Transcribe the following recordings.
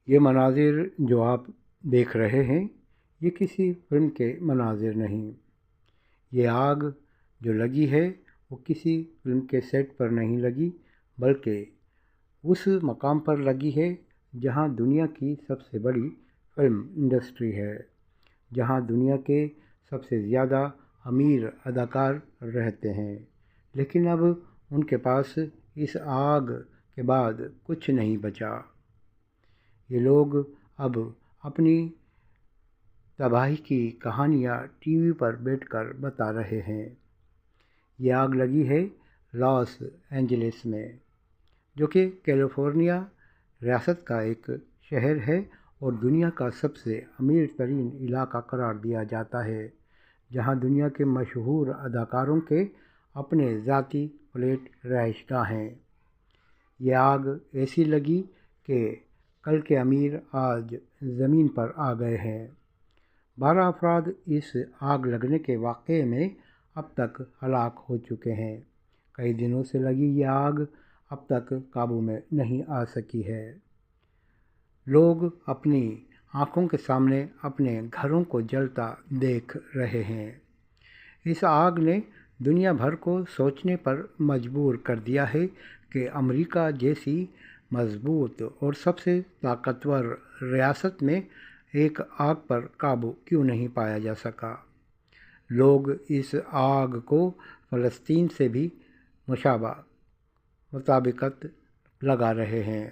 یہ مناظر جو آپ دیکھ رہے ہیں یہ کسی فلم کے مناظر نہیں۔ یہ آگ جو لگی ہے وہ کسی فلم کے سیٹ پر نہیں لگی، بلکہ اس مقام پر لگی ہے جہاں دنیا کی سب سے بڑی فلم انڈسٹری ہے، جہاں دنیا کے سب سے زیادہ امیر اداکار رہتے ہیں، لیکن اب ان کے پاس اس آگ کے بعد کچھ نہیں بچا۔ یہ لوگ اب اپنی تباہی کی کہانیاں ٹی وی پر بیٹھ کر بتا رہے ہیں۔ یہ آگ لگی ہے لاس اینجلس میں، جو کہ کیلیفورنیا ریاست کا ایک شہر ہے اور دنیا کا سب سے امیر ترین علاقہ قرار دیا جاتا ہے، جہاں دنیا کے مشہور اداکاروں کے اپنے ذاتی فلیٹ رہائش گاہ ہیں۔ یہ آگ ایسی لگی کہ کل کے امیر آج زمین پر آ گئے ہیں۔ 12 افراد اس آگ لگنے کے واقعے میں اب تک ہلاک ہو چکے ہیں۔ کئی دنوں سے لگی یہ آگ اب تک قابو میں نہیں آ سکی ہے۔ لوگ اپنی آنکھوں کے سامنے اپنے گھروں کو جلتا دیکھ رہے ہیں۔ اس آگ نے دنیا بھر کو سوچنے پر مجبور کر دیا ہے کہ امریکہ جیسی مضبوط اور سب سے طاقتور ریاست میں ایک آگ پر قابو کیوں نہیں پایا جا سکا۔ لوگ اس آگ کو فلسطین سے بھی مشابہ مطابقت لگا رہے ہیں۔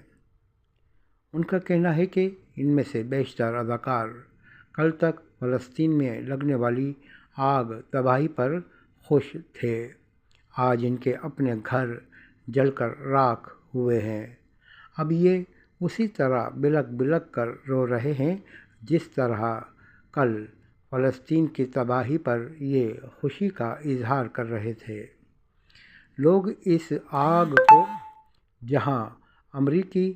ان کا کہنا ہے کہ ان میں سے بیشتر اداکار کل تک فلسطین میں لگنے والی آگ تباہی پر خوش تھے۔ آج ان کے اپنے گھر جل کر راکھ ہوئے ہیں۔ اب یہ اسی طرح بلک بلک کر رو رہے ہیں جس طرح کل فلسطین کی تباہی پر یہ خوشی کا اظہار کر رہے تھے۔ لوگ اس آگ کو جہاں امریکی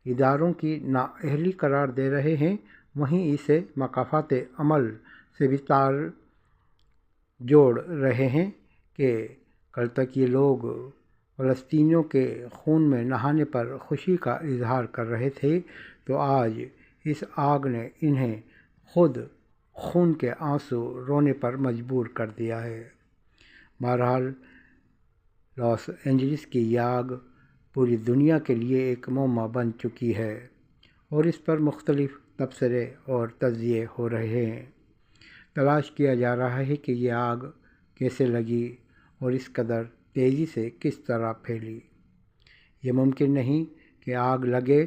اداروں کی نااہلی قرار دے رہے ہیں، وہیں اسے مقامات عمل سے بھی تار جوڑ رہے ہیں کہ کل تک یہ لوگ فلسطینیوں کے خون میں نہانے پر خوشی کا اظہار کر رہے تھے، تو آج اس آگ نے انہیں خود خون کے آنسو رونے پر مجبور کر دیا ہے۔ بہرحال لاس اینجلس کی یہ آگ پوری دنیا کے لیے ایک معمہ بن چکی ہے اور اس پر مختلف تبصرے اور تجزیے ہو رہے ہیں۔ تلاش کیا جا رہا ہے کہ یہ آگ کیسے لگی اور اس قدر تیزی سے کس طرح پھیلی۔ یہ ممکن نہیں کہ آگ لگے